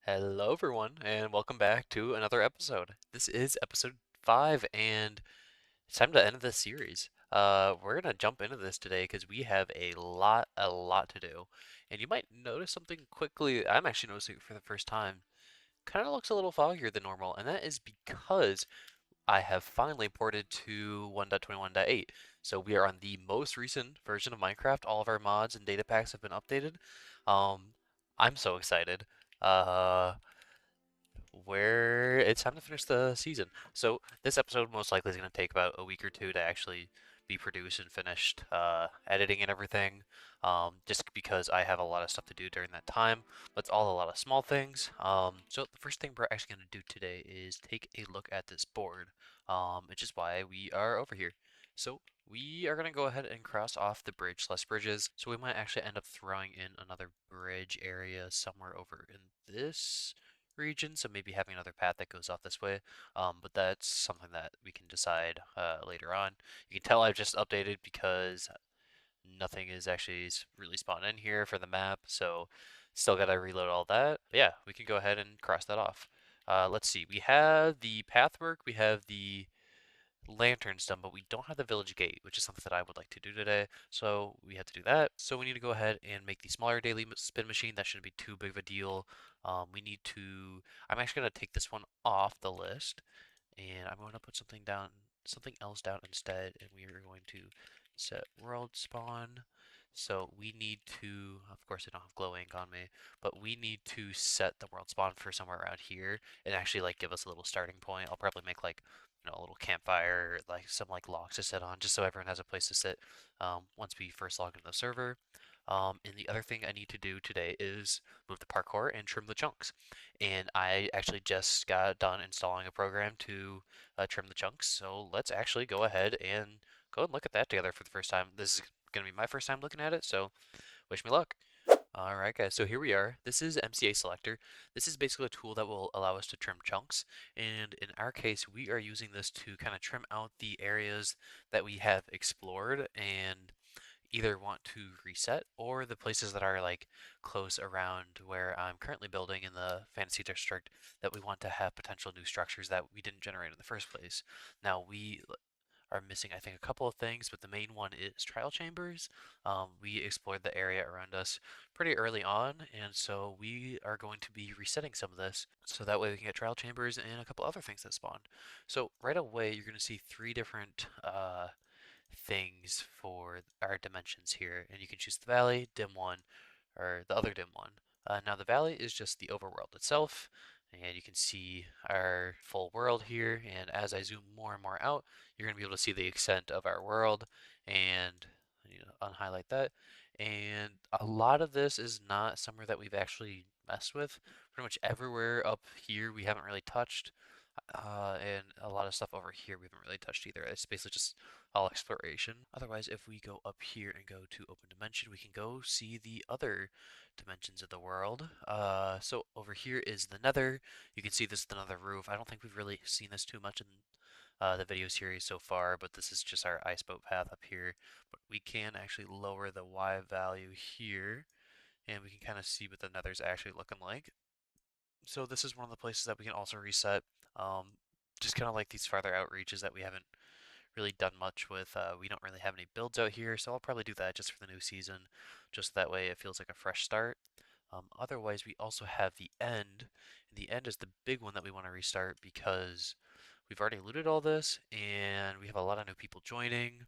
Hello, everyone, and welcome back to another episode. This is episode 5, and it's time to end the series. We're gonna jump into this today because we have a lot to do. And you might notice something quickly. I'm actually noticing it for the first time. Kind of looks a little foggier than normal, and that is because I have finally ported to 1.21.8. So we are on the most recent version of Minecraft. All of our mods and data packs have been updated. Um, I'm so excited. Uh, where it's time to finish the season. So this episode most likely is going to take about a week or two to actually be produced and finished, editing and everything. Just because I have a lot of stuff to do during that time, but it's all a lot of small things. So the first thing we're actually going to do today is take a look at this board, which is why we are over here. So we are going to go ahead and cross off the bridge, less bridges. So we might actually end up throwing in another bridge area somewhere over in this region, so maybe having another path that goes off this way. But that's something that we can decide later on. You can tell I've just updated because nothing is actually really spawned in here for the map, so still gotta reload all that. But yeah, we can go ahead and cross that off. Let's see, we have the path work, we have the lanterns done, but we don't have the village gate, which is something that I would like to do today. So we have to do that. So we need to go ahead and make the smaller daily spin machine. That shouldn't be too big of a deal. We need to. I'm actually gonna take this one off the list, and I'm going to put something else down instead, and we are going to set world spawn. So we need to, of course I don't have glow ink on me, but we need to set the world spawn for somewhere around here and actually like give us a little starting point. I'll probably make like a little campfire, like some like logs to sit on, just so everyone has a place to sit once we first log into the server. And the other thing I need to do today is move the parkour and trim the chunks. And I actually just got done installing a program to trim the chunks. So let's actually go ahead and look at that together for the first time. This is going to be my first time looking at it, so wish me luck. Alright guys, so here we are. This is MCA Selector. This is basically a tool that will allow us to trim chunks, and in our case we are using this to kind of trim out the areas that we have explored and either want to reset or the places that are like close around where I'm currently building in the fantasy district that we want to have potential new structures that we didn't generate in the first place. Now we are missing, I think, a couple of things, but the main one is trial chambers. We explored the area around us pretty early on, and so we are going to be resetting some of this so that way we can get trial chambers and a couple other things that spawned. So right away, you're going to see three different things for our dimensions here, and you can choose the valley, dim one, or the other dim one. Now the valley is just the overworld itself, and you can see our full world here, and as I zoom more and more out, you're going to be able to see the extent of our world, and unhighlight that. And a lot of this is not somewhere that we've actually messed with. Pretty much everywhere up here we haven't really touched. And a lot of stuff over here we haven't really touched either. It's basically just all exploration. Otherwise, if we go up here and go to open dimension, we can go see the other dimensions of the world. So over here is the nether. You can see this is another roof. I don't think we've really seen this too much in the video series so far, but this is just our ice boat path up here. But we can actually lower the Y value here, and we can kind of see what the nether's actually looking like. So this is one of the places that we can also reset. Um, just kind of like these farther outreaches that we haven't really done much with. We don't really have any builds out here, so I'll probably do that just for the new season, just that way it feels like a fresh start. Otherwise, we also have the end. The end is the big one that we want to restart because we've already looted all this and we have a lot of new people joining,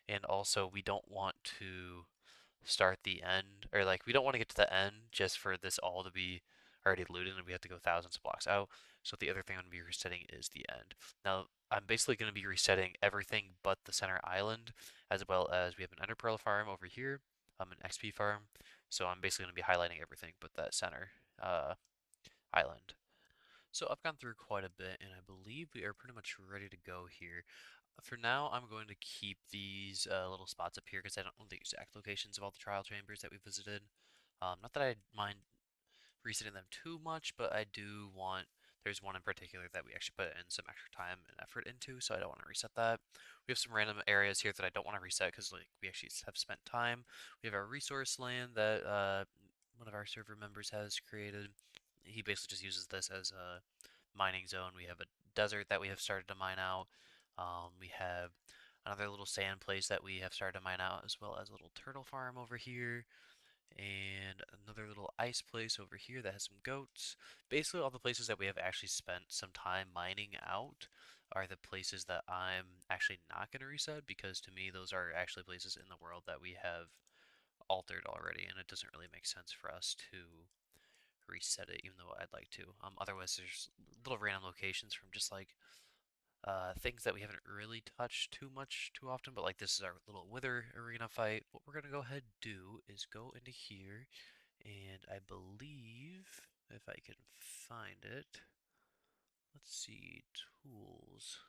and also we don't want to start the end, or like we don't want to get to the end just for this all to be already looted and we have to go thousands of blocks out. So the other thing I'm going to be resetting is the end. Now I'm basically going to be resetting everything but the center island, as well as we have an ender pearl farm over here, an XP farm. So I'm basically going to be highlighting everything but that center uh, island. So I've gone through quite a bit, and I believe we are pretty much ready to go here. For now, I'm going to keep these little spots up here because I don't know the exact locations of all the trial chambers that we visited. Not that I mind resetting them too much, but I do want, there's one in particular that we actually put in some extra time and effort into, so I don't want to reset that. We have some random areas here that I don't want to reset because like we actually have spent time. We have our resource land that one of our server members has created. he basically just uses this as a mining zone. We have a desert that we have started to mine out. We have another little sand place that we have started to mine out, as well as a little turtle farm over here, and another little ice place over here that has some goats. Basically, all the places that we have actually spent some time mining out are the places that I'm actually not going to reset, because to me, those are actually places in the world that we have altered already, and it doesn't really make sense for us to reset it, even though I'd like to. Otherwise, there's little random locations from just like things that we haven't really touched too much too often, but like this is our little wither arena fight. What we're gonna go ahead and do is go into here, and I believe if I can find it, let's see, tools,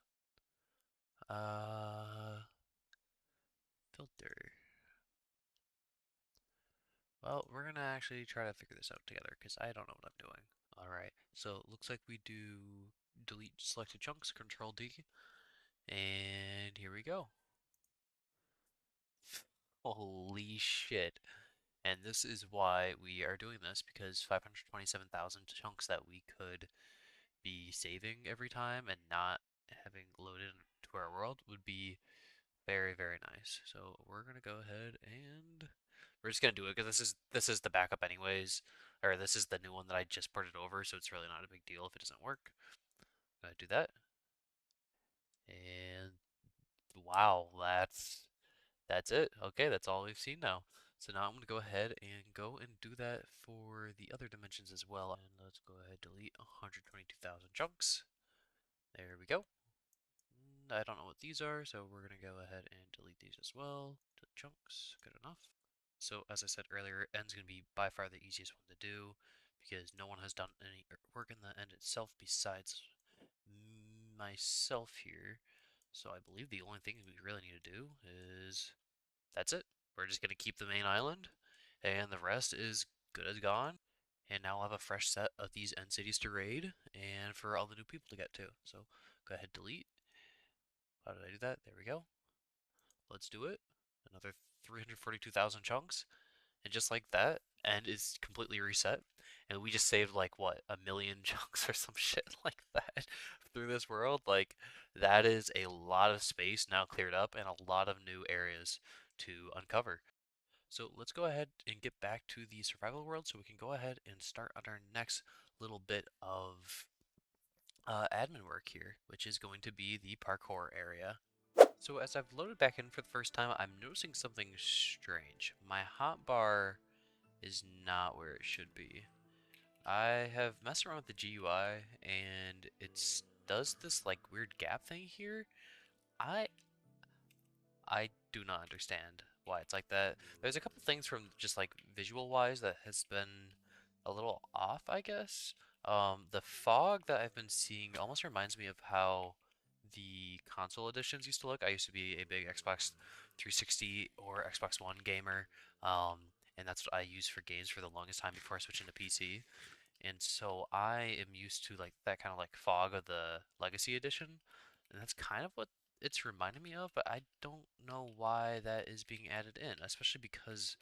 uh, filter. Well, we're gonna actually try to figure this out together because I don't know what I'm doing. All right, so it looks like we do delete selected chunks, Control D, and here we go. Holy shit. And this is why we are doing this, because 527,000 chunks that we could be saving every time and not having loaded into our world would be very, very nice. So we're gonna go ahead and we're just gonna do it because this is the backup anyways, or this is the new one that I just ported over, so it's really not a big deal if it doesn't work. I'm gonna do that, and wow, that's it. Okay, that's all we've seen now. So now I'm going to go ahead and go and do that for the other dimensions as well. And let's go ahead and delete 122,000 chunks. There we go. I don't know what these are, so we're going to go ahead and delete these as well. Delete chunks, good enough. So as I said earlier, end's going to be by far the easiest one to do because no one has done any work in the end itself besides myself here. So I believe the only thing we really need to do is that's it. We're just going to keep the main island, and the rest is good as gone. And now I'll have a fresh set of these end cities to raid, and for all the new people to get to. So go ahead, delete. How did I do that? There we go. Let's do it. Another 342,000 chunks, and just like that, end is completely reset. And we just saved like what, a million chunks or some shit like that through this world. Like that is a lot of space now cleared up and a lot of new areas to uncover. So let's go ahead and get back to the survival world so we can go ahead and start on our next little bit of admin work here, which is going to be the parkour area. So as I've loaded back in for the first time, I'm noticing something strange. My hotbar is not where it should be. I have messed around with the GUI and it does this like weird gap thing here. I I do not understand why it's like that. There's a couple things from just like visual wise that has been a little off, I guess. The fog that I've been seeing almost reminds me of how the console editions used to look. I used to be a big Xbox 360 or Xbox One gamer, and that's what I used for games for the longest time before I switched into PC. And so I am used to like that kind of like fog of the Legacy Edition, and that's kind of what it's reminding me of, but I don't know why that is being added in, especially because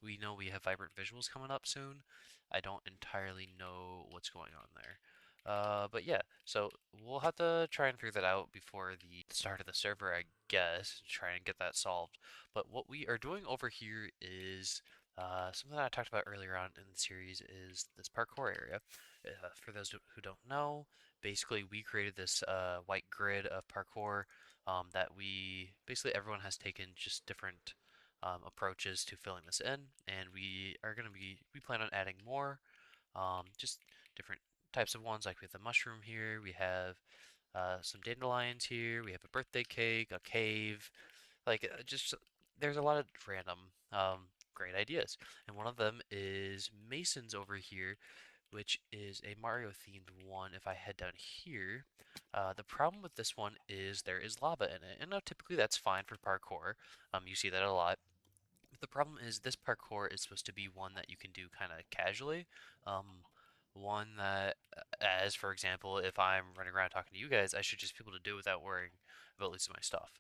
we know we have Vibrant Visuals coming up soon. I don't entirely know what's going on there. But yeah, so we'll have to try and figure that out before the start of the server, I guess, try and get that solved. But what we are doing over here is something that I talked about earlier on in the series is this parkour area. For those who don't know, basically we created this white grid of parkour that we basically everyone has taken just different approaches to filling this in, and we plan on adding more, just different types of ones. Like we have the mushroom here, we have some dandelions here, we have a birthday cake, a cave, like just there's a lot of random great ideas. And one of them is Mason's over here, which is a Mario themed one. If I head down here, the problem with this one is there is lava in it. And now typically that's fine for parkour. You see that a lot. But the problem is this parkour is supposed to be one that you can do kind of casually. Um, one that, as for example, if I'm running around talking to you guys, I should just be able to do it without worrying about losing my stuff.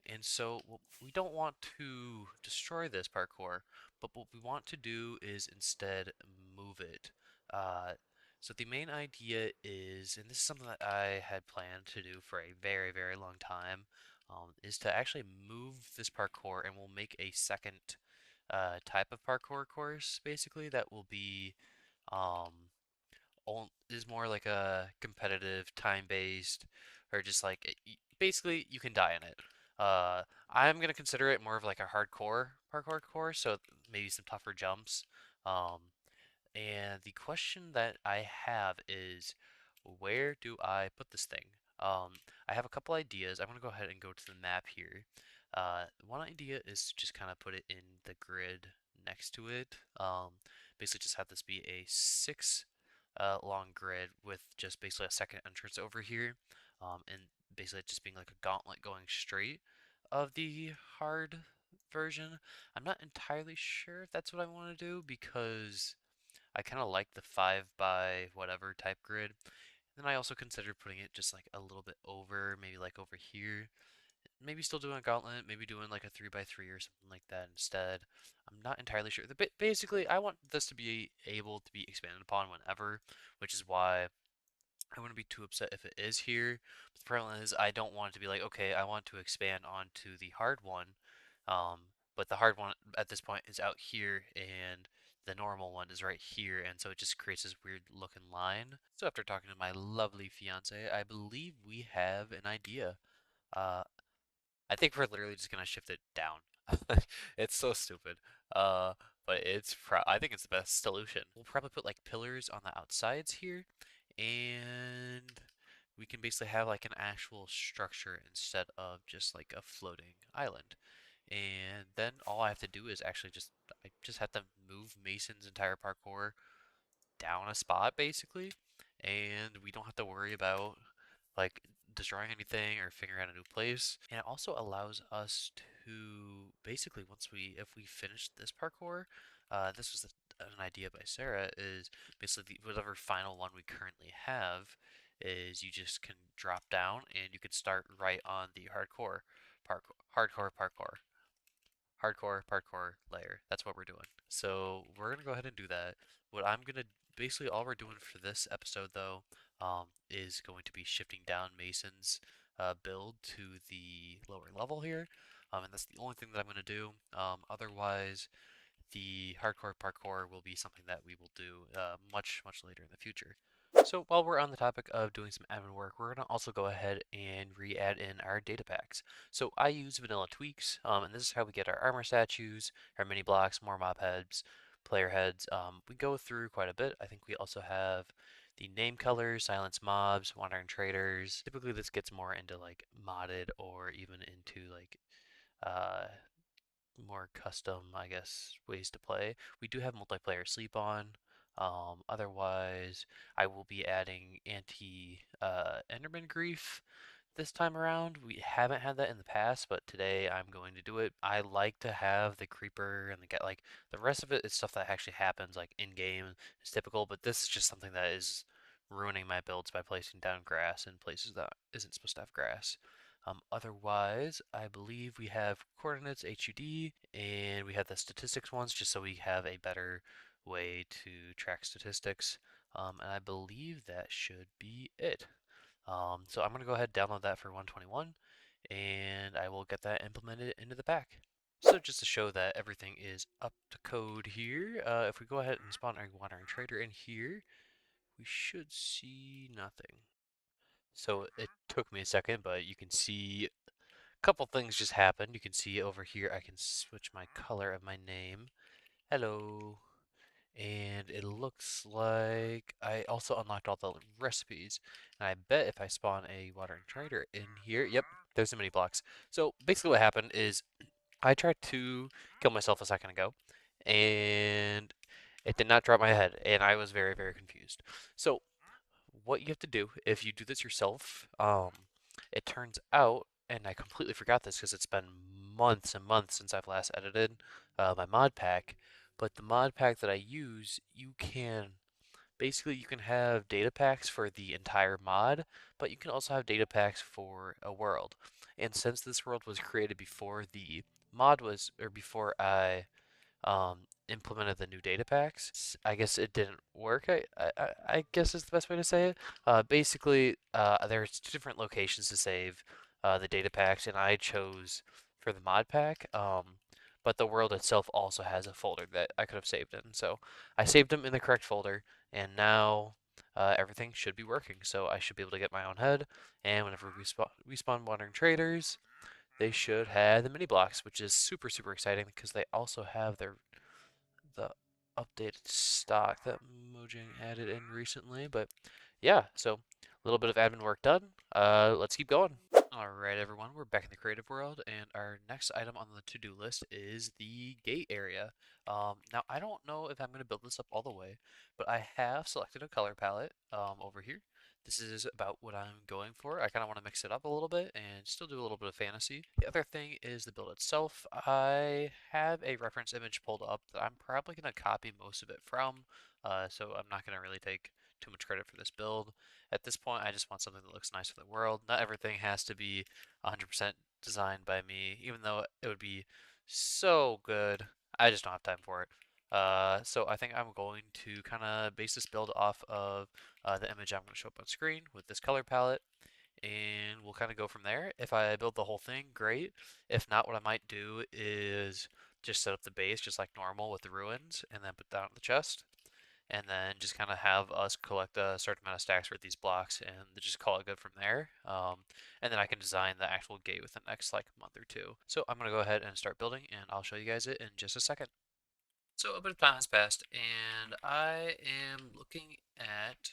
And so we don't want to destroy this parkour, but what we want to do is instead move it. Uh, So the main idea is, and this is something that I had planned to do for a very, very long time, is to actually move this parkour and we'll make a second type of parkour course, basically, that will be um, is more like a competitive, time-based, or just like basically you can die in it. I'm gonna consider it more of like a hardcore parkour course, so maybe some tougher jumps. Um, and the question that I have is, where do I put this thing? I have a couple ideas. I'm gonna go ahead and go to the map here. One idea is to just kind of put it in the grid next to it. Basically just have this be a six long grid with just basically a second entrance over here. And basically just being like a gauntlet going straight of the hard version. I'm not entirely sure if that's what I want to do because I kind of like the 5 by whatever type grid. Then I also considered putting it just like a little bit over, maybe like over here. Maybe still doing a gauntlet, maybe doing like a 3 by 3 or something like that instead. I'm not entirely sure. Basically, I want this to be able to be expanded upon whenever, which is why I wouldn't be too upset if it is here. But the problem is I don't want it to be like, okay, I want to expand onto the hard one. But the hard one at this point is out here and the normal one is right here. And so it just creates this weird looking line. So after talking to my lovely fiance, I believe we have an idea. Uh, I think we're literally just gonna shift it down. It's so stupid. Uh, but I think it's the best solution. We'll probably put like pillars on the outsides here, and we can basically have like an actual structure instead of just like a floating island. And then all I have to do is actually I just have to move Mason's entire parkour down a spot basically, and we don't have to worry about like destroying anything or figuring out a new place. And it also allows us to basically if we finish this parkour, this was an idea by Sarah, is basically whatever final one we currently have is you just can drop down and you can start right on the hardcore parkour layer. That's what we're doing. So we're gonna go ahead and do that. What I'm gonna Basically all we're doing for this episode though, is going to be shifting down Mason's build to the lower level here. And that's the only thing that I'm gonna do. Otherwise, the hardcore parkour will be something that we will do much later in the future. So while we're on the topic of doing some admin work, we're going to also go ahead and re-add in our data packs. So I use vanilla tweaks, and this is how we get our armor statues, our mini blocks, more mob heads, player heads. We go through quite a bit. I think we also have the name colors, silence mobs, wandering traders. Typically this gets more into like modded or even into like uh, more custom, I guess, ways to play. We do have multiplayer sleep on. Otherwise, I will be adding anti Enderman grief this time around. We haven't had that in the past, but today I'm going to do it. I like to have the creeper and the get like the rest of it is stuff that actually happens like in game. It's typical, but this is just something that is ruining my builds by placing down grass in places that isn't supposed to have grass. Otherwise, I believe we have coordinates HUD and we have the statistics ones just so we have a better way to track statistics. And I believe that should be it. So I'm going to go ahead and download that for 121 and I will get that implemented into the pack. So just to show that everything is up to code here, if we go ahead and spawn our wandering trader in here, we should see nothing. So it took me a second, but you can see a couple things just happened. You can see over here I can switch my color of my name. Hello. And it looks like I also unlocked all the recipes. And I bet if I spawn a watering trader in here, yep, there's the mini blocks. So basically what happened is I tried to kill myself a second ago, and it did not drop my head, and I was very, very confused. So what you have to do if you do this yourself, it turns out, and I completely forgot this because it's been months and months since I've last edited my mod pack, but the mod pack that I use, you can have data packs for the entire mod, but you can also have data packs for a world. And since this world was created before the mod was, or before I implemented the new data packs. I guess it didn't work. I guess is the best way to say it. Basically, there's two different locations to save the data packs, and I chose for the mod pack. But the world itself also has a folder that I could have saved in. So I saved them in the correct folder, and now everything should be working. So I should be able to get my own head, and whenever we spawn wandering traders, they should have the mini blocks, which is super super exciting because they also have the updated stock that Mojang added in recently. But yeah, so a little bit of admin work done. Let's keep going. All right, everyone, we're back in the creative world, and our next item on the to-do list is the gate area. Now, I don't know if I'm going to build this up all the way, but I have selected a color palette over here. This is about what I'm going for. I kind of want to mix it up a little bit and still do a little bit of fantasy. The other thing is the build itself. I have a reference image pulled up that I'm probably going to copy most of it from, so I'm not going to really take too much credit for this build. At this point, I just want something that looks nice for the world. Not everything has to be 100% designed by me, even though it would be so good. I just don't have time for it. So I think I'm going to kind of base this build off of the image I'm going to show up on screen with this color palette, and we'll kind of go from there. If I build the whole thing, great. If not, what I might do is just set up the base just like normal with the ruins, and then put down the chest, and then just kind of have us collect a certain amount of stacks for these blocks and just call it good from there. And then I can design the actual gate within the next like month or two. So I'm going to go ahead and start building, and I'll show you guys it in just a second. So a bit of time has passed, and I am looking at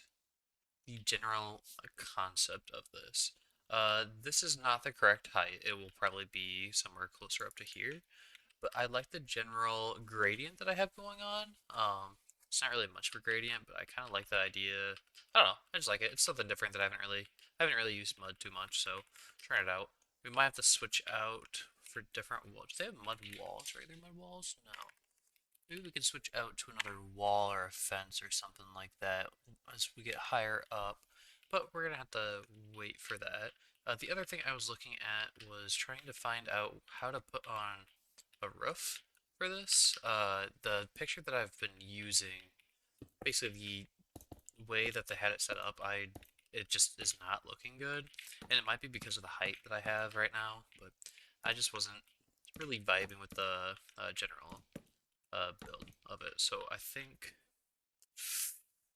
the general concept of this. This is not the correct height. It will probably be somewhere closer up to here, but I like the general gradient that I have going on. It's not really much of a gradient, but I kind of like the idea. I don't know. I just like it. It's something different that I haven't really used mud too much, so trying it out. We might have to switch out for different walls. Do they have mud walls? Regular mud walls? No. Maybe we can switch out to another wall or a fence or something like that as we get higher up, but we're gonna have to wait for that. The other thing I was looking at was trying to find out how to put on a roof for this. The picture that I've been using, basically the way that they had it set up, it just is not looking good, and it might be because of the height that I have right now, but I just wasn't really vibing with the general build of it. So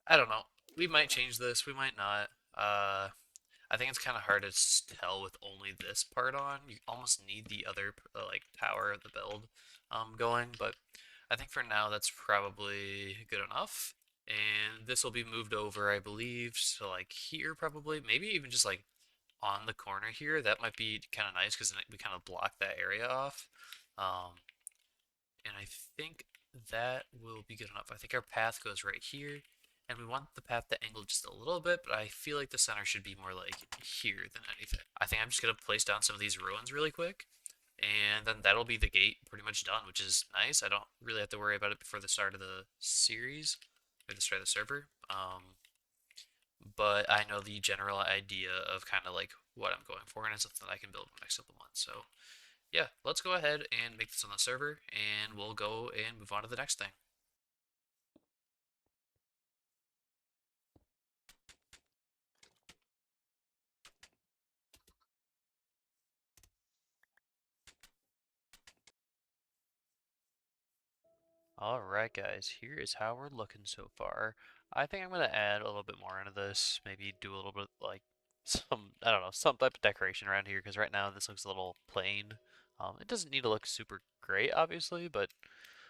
I don't know. We might change this. We might not. I think it's kind of hard to tell with only this part on. You almost need the other like tower of the build going, but I think for now that's probably good enough. And this will be moved over, I believe, so like here probably, maybe even just like on the corner here. That might be kind of nice because then we kind of block that area off. Um, and I think that will be good enough. I think our path goes right here, and we want the path to angle just a little bit, but I feel like the center should be more like here than anything. I think I'm just going to place down some of these ruins really quick, and then that'll be the gate pretty much done, which is nice. I don't really have to worry about it before the start of the series, or the start of the server. But I know the general idea of kind of like what I'm going for, and it's something that I can build in the next couple months. So yeah, let's go ahead and make this on the server, and we'll go and move on to the next thing. Alright guys, here is how we're looking so far. I think I'm going to add a little bit more into this, maybe do a little bit like I don't know, some type of decoration around here, because right now this looks a little plain. It doesn't need to look super great, obviously, but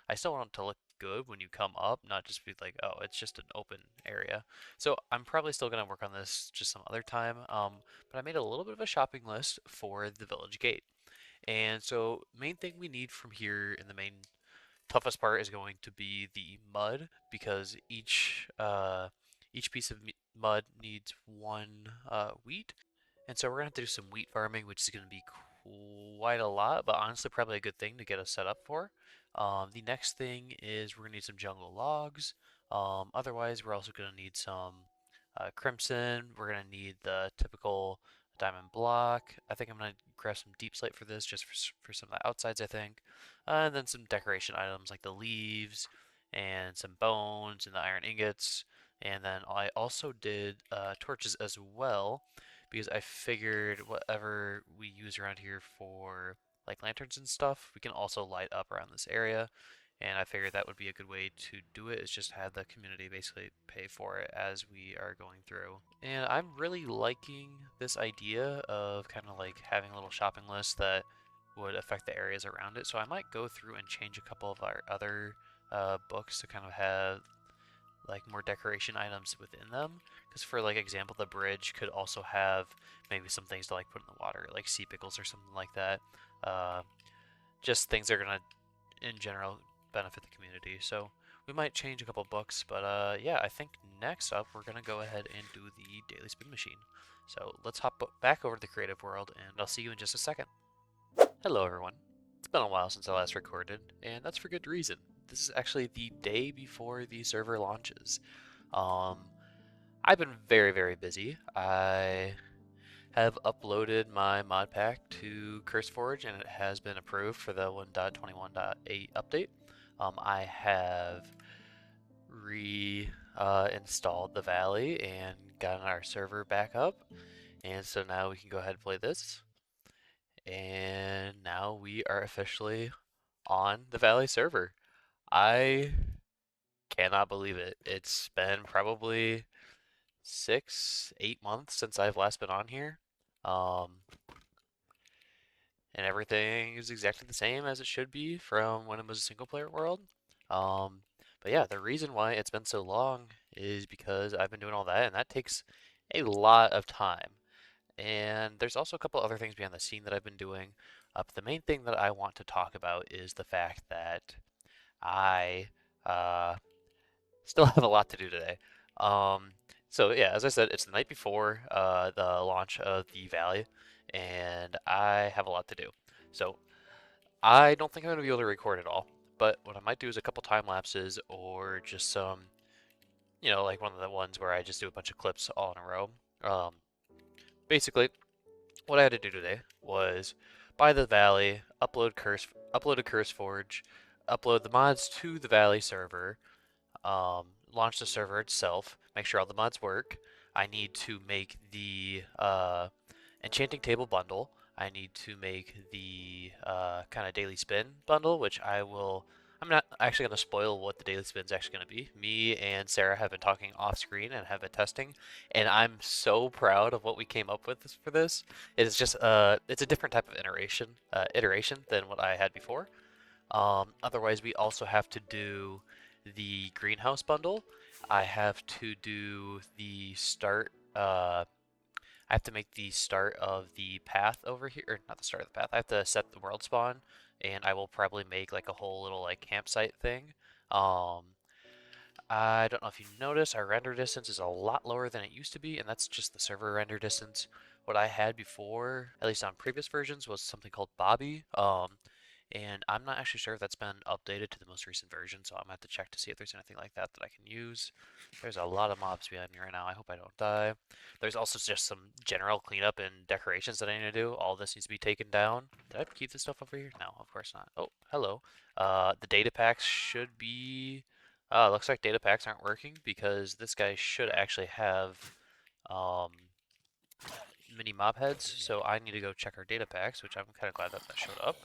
I still want it to look good when you come up, not just be like, oh, it's just an open area. So I'm probably still going to work on this just some other time, but I made a little bit of a shopping list for the village gate. And so main thing we need from here in the main toughest part is going to be the mud, because each piece of mud needs one wheat, and so we're gonna have to do some wheat farming, which is gonna be quite a lot, but honestly probably a good thing to get us set up for. The next thing is we're gonna need some jungle logs. Otherwise, we're also gonna need some crimson. We're gonna need the typical diamond block. I think I'm gonna grab some deep slate for this, just for some of the outsides, I think. And then some decoration items like the leaves and some bones and the iron ingots. And then I also did torches as well, because I figured whatever we use around here for like lanterns and stuff, we can also light up around this area. And I figured that would be a good way to do it, is just have the community basically pay for it as we are going through. And I'm really liking this idea of kind of like having a little shopping list that would affect the areas around it. So I might go through and change a couple of our other books to kind of have like more decoration items within them. Because for like example, the bridge could also have maybe some things to like put in the water, like sea pickles or something like that. Uh, just things that are gonna, in general, benefit the community. So we might change a couple books, but yeah, I think next up we're gonna go ahead and do the daily spin machine. So let's hop back over to the creative world, and I'll see you in just a second. Hello, everyone. It's been a while since I last recorded, and that's for good reason. This is actually the day before the server launches. Um, I've been very, very busy. I have uploaded my mod pack to CurseForge, and it has been approved for the 1.21.8 update. I have reinstalled the Valley and gotten our server back up, and so now we can go ahead and play this. And now we are officially on the Valley server. I cannot believe it. It's been probably 6, 8 months since I've last been on here. Um, and everything is exactly the same as it should be from when it was a single player world. Um, but yeah, the reason why it's been so long is because I've been doing all that, and that takes a lot of time. And there's also a couple other things behind the scene that I've been doing. But the main thing that I want to talk about is the fact that I uh, still have a lot to do today. Um, so yeah, as I said, it's the night before the launch of the Valley, and I have a lot to do. So I don't think I'm gonna be able to record it all, but what I might do is a couple time lapses or just some, like one of the ones where I just do a bunch of clips all in a row. Um, Basically, what I had to do today was buy the Valley, upload a CurseForge, upload the mods to the Valley server, launch the server itself, make sure all the mods work. I need to make the enchanting table bundle. I need to make the kind of daily spin bundle, which I'm not actually going to spoil what the daily spin is actually going to be. Me and Sarah have been talking off screen and have been testing, and I'm so proud of what we came up with for this. It is just it's a different type of iteration than what I had before. Otherwise, we also have to do the greenhouse bundle. I have to do the start. I have to make the start of the path over here, or not the start of the path. I have to set the world spawn, and I will probably make like a whole little like campsite thing. Um, I don't know if you notice, our render distance is a lot lower than it used to be, and that's just the server render distance. What I had before, at least on previous versions, was something called Bobby. And I'm not actually sure if that's been updated to the most recent version, so I'm gonna have to check to see if there's anything like that that I can use. There's a lot of mobs behind me right now. I hope I don't die. There's also just some general cleanup and decorations that I need to do. All this needs to be taken down. Did I keep this stuff over here? No, of course not. Oh, hello. The data packs should be. Looks like data packs aren't working because this guy should actually have um, mini mob heads. So I need to go check our data packs, which I'm kind of glad that showed up.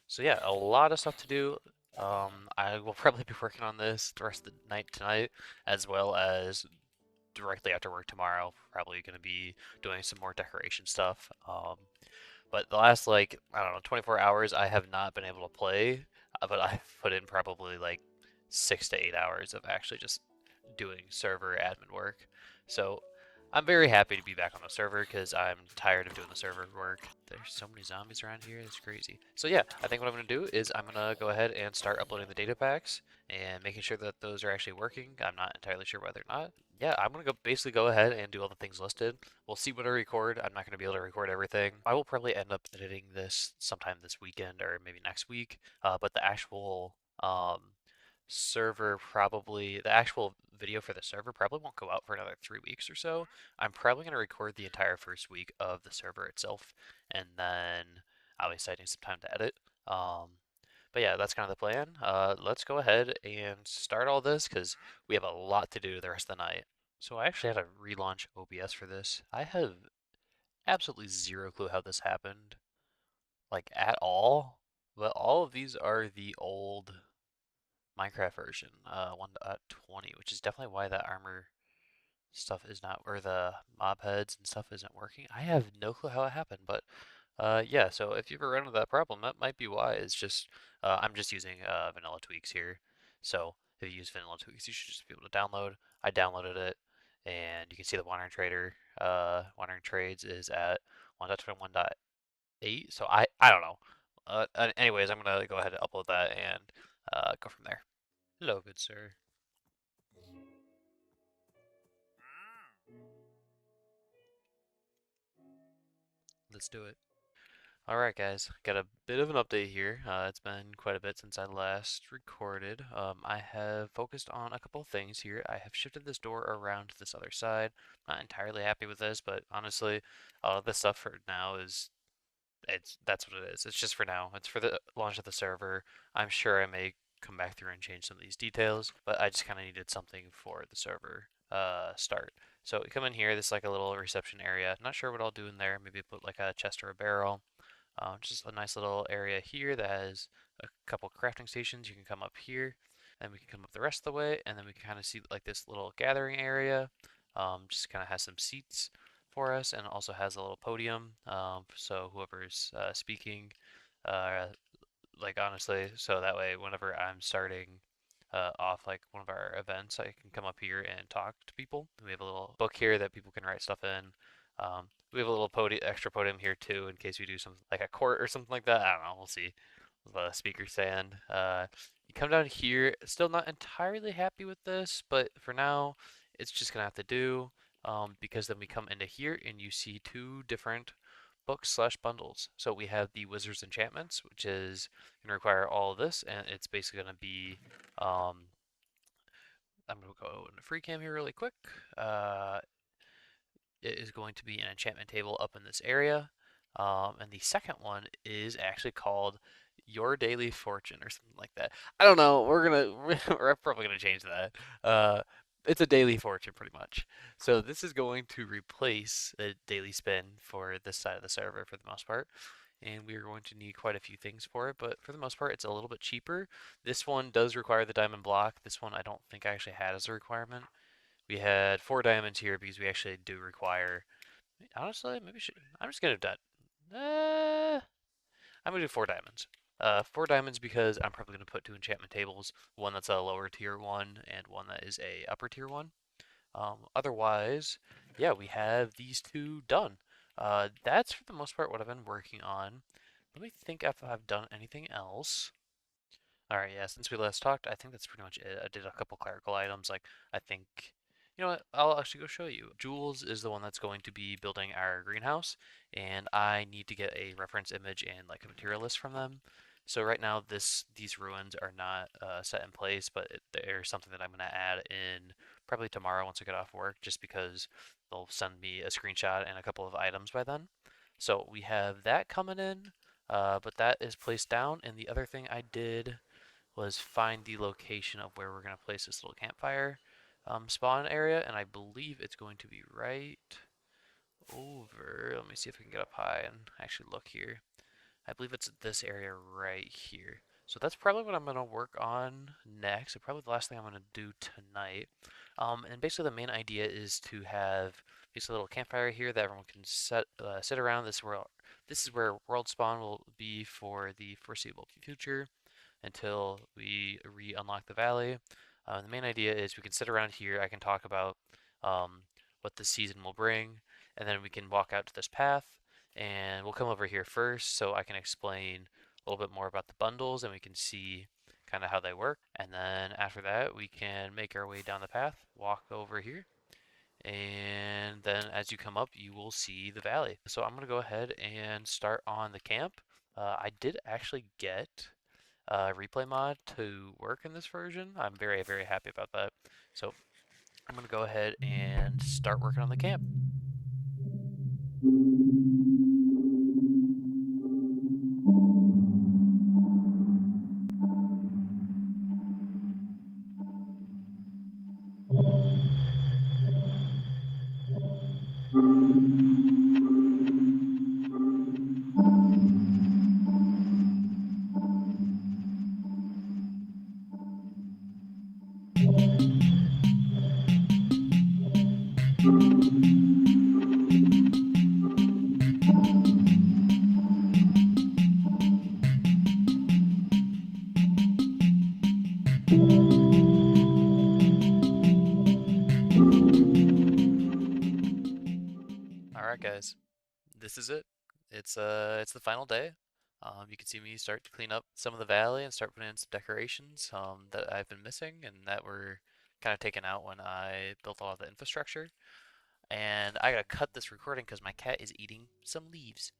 So yeah, a lot of stuff to do. I will probably be working on this the rest of the night tonight, as well as directly after work tomorrow. Probably going to be doing some more decoration stuff. But the last like I don't know 24 hours, I have not been able to play, but I've put in probably like 6 to 8 hours of actually just doing server admin work. So I'm very happy to be back on the server because I'm tired of doing the server work. There's so many zombies around here, it's crazy. So yeah, I think what I'm going to do is I'm going to go ahead and start uploading the data packs and making sure that those are actually working. I'm not entirely sure whether or not. Yeah, I'm going to basically go ahead and do all the things listed. We'll see what I record. I'm not going to be able to record everything. I will probably end up editing this sometime this weekend or maybe next week, but the actual server probably, the actual video for the server probably won't go out for another 3 weeks or so. I'm probably going to record the entire first week of the server itself, and then I'll be citing some time to edit. But yeah, that's kind of the plan. Let's go ahead and start all this because we have a lot to do the rest of the night. So I actually had to relaunch OBS for this. I have absolutely zero clue how this happened, like at all. But all of these are the old Minecraft version, 1.20, which is definitely why that armor stuff is not, or the mob heads and stuff isn't working. I have no clue how it happened, but yeah, so if you ever run into that problem, that might be why. It's just, I'm just using vanilla tweaks here. So if you use vanilla tweaks, you should just be able to download. I downloaded it, and you can see the Wandering Trader, Wandering Trades is at 1.21.8. So I don't know. Anyways, I'm gonna go ahead and upload that and go from there. Hello, good sir. Let's do it. Alright guys, got a bit of an update here. It's been quite a bit since I last recorded. I have focused on a couple of things here. I have shifted this door around to this other side. Not entirely happy with this, but honestly, this stuff for now is, that's what it is. It's just for now. It's for the launch of the server. I'm sure I may come back through and change some of these details, but I just kind of needed something for the server start. So we come in here, this is like a little reception area. Not sure what I'll do in there. Maybe put like a chest or a barrel. Just a nice little area here that has a couple crafting stations. You can come up here, and we can come up the rest of the way, and then we can kind of see like this little gathering area. Just kind of has some seats for us, and also has a little podium. So whoever's speaking, uh, like honestly, so that way whenever I'm starting off like one of our events, I can come up here and talk to people. We have a little book here that people can write stuff in. We have a little extra podium here too, in case we do something like a court or something like that. I don't know. We'll see what the speaker's saying. You come down here. Still not entirely happy with this, but for now, it's just gonna have to do. Because then we come into here and you see two different books slash bundles. So we have the Wizard's Enchantments, which is going to require all of this, and it's basically going to be, I'm going to go into free cam here really quick. It is going to be an enchantment table up in this area. And the second one is actually called Your Daily Fortune or something like that. I don't know. We're probably gonna change that. It's a daily fortune pretty much. So this is going to replace a daily spin for this side of the server for the most part. And we are going to need quite a few things for it, but for the most part, it's a little bit cheaper. This one does require the diamond block. This one I don't think I actually had as a requirement. We had 4 diamonds here because we actually do require. Honestly, maybe I'm just gonna do that. I'm gonna do 4 diamonds. 4 diamonds because I'm probably gonna put two enchantment tables. One that's a lower tier one and one that is a upper tier one. Otherwise, yeah, we have these two done. That's for the most part what I've been working on. Let me think if I've done anything else. Alright, yeah, since we last talked, I think that's pretty much it. I did a couple clerical items, like, I think, you know what, I'll actually go show you. Jules is the one that's going to be building our greenhouse, and I need to get a reference image and, like, a material list from them. So right now, these ruins are not set in place, but there's something that I'm going to add in probably tomorrow once I get off work, just because they'll send me a screenshot and a couple of items by then. So we have that coming in, but that is placed down, and the other thing I did was find the location of where we're going to place this little campfire spawn area, and I believe it's going to be right over. Let me see if we can get up high and actually look here. I believe it's this area right here. So that's probably what I'm going to work on next, and probably the last thing I'm going to do tonight. And basically the main idea is to have basically a little campfire here that everyone can sit around. This is where world spawn will be for the foreseeable future until we re-unlock the valley. The main idea is we can sit around here. I can talk about what the season will bring, and then we can walk out to this path, and we'll come over here first so I can explain a little bit more about the bundles, and we can see kind of how they work. And then after that, we can make our way down the path, walk over here, and then as you come up, you will see the valley. So I'm going to go ahead and start on the camp. I did actually get replay mod to work in this version. I'm very, very happy about that. So I'm going to go ahead and start working on the camp. All right, guys, this is it. It's the final day. You can see me start to clean up some of the valley and start putting in some decorations that I've been missing and that were kind of taken out when I built all of the infrastructure. And I gotta cut this recording because my cat is eating some leaves.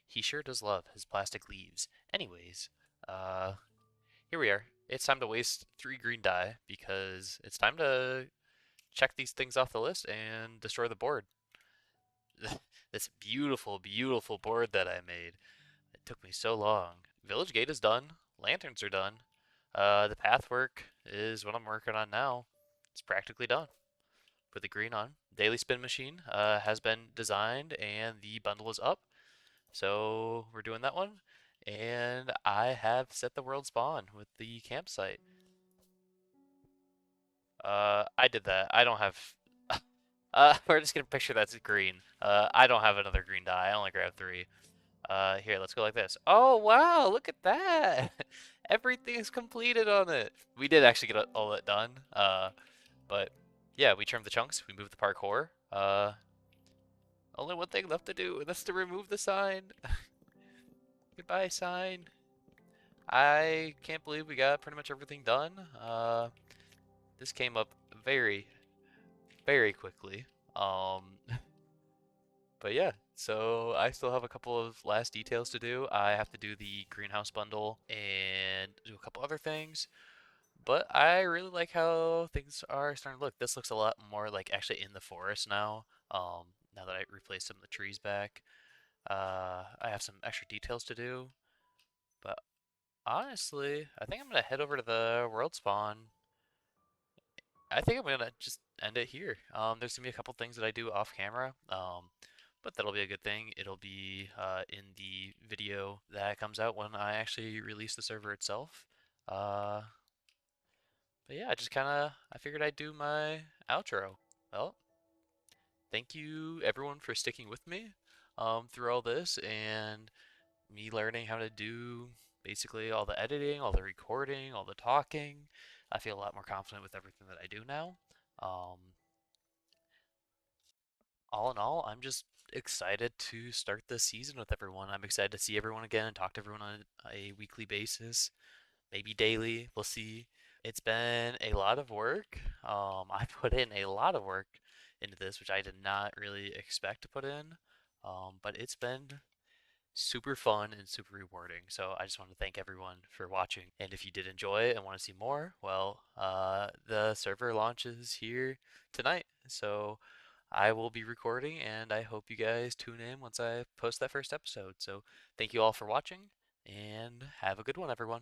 He sure does love his plastic leaves. Anyways, uh, here we are. It's time to waste 3 green dye because it's time to check these things off the list and destroy the board. This beautiful, beautiful board that I made. It took me so long. Village Gate is done. Lanterns are done. The path work is what I'm working on now. It's practically done. Put the green on. Daily Spin Machine has been designed and the bundle is up. So we're doing that one. And I have set the world spawn with the campsite. I did that. I don't have. We're just gonna picture that's green. I don't have another green dye. I only grabbed 3. Here, let's go like this. Oh, wow, look at that. Everything's completed on it. We did actually get all that done. But yeah, we trimmed the chunks. We moved the parkour. Only one thing left to do, and that's to remove the sign. Goodbye, sign. I can't believe we got pretty much everything done. This came up very, very quickly. But yeah, so I still have a couple of last details to do. I have to do the greenhouse bundle and do a couple other things. But I really like how things are starting to look. This looks a lot more like actually in the forest now. Now that I replaced some of the trees back. I have some extra details to do. But honestly, I think I'm gonna head over to the world spawn. I think I'm gonna just end it here. There's gonna be a couple things that I do off camera. But that'll be a good thing. It'll be in the video that comes out when I actually release the server itself. Uh, but yeah, I figured I'd do my outro. Well, thank you everyone for sticking with me through all this and me learning how to do basically all the editing, all the recording, all the talking. I feel a lot more confident with everything that I do now. Um, all in all, I'm just excited to start this season with everyone. I'm excited to see everyone again and talk to everyone on a weekly basis, maybe daily. We'll see. It's been a lot of work. I put in a lot of work into this, which I did not really expect to put in. But it's been super fun and super rewarding. So I just want to thank everyone for watching. And if you did enjoy it and want to see more, well, the server launches here tonight. So I will be recording and I hope you guys tune in once I post that first episode. So thank you all for watching and have a good one, everyone.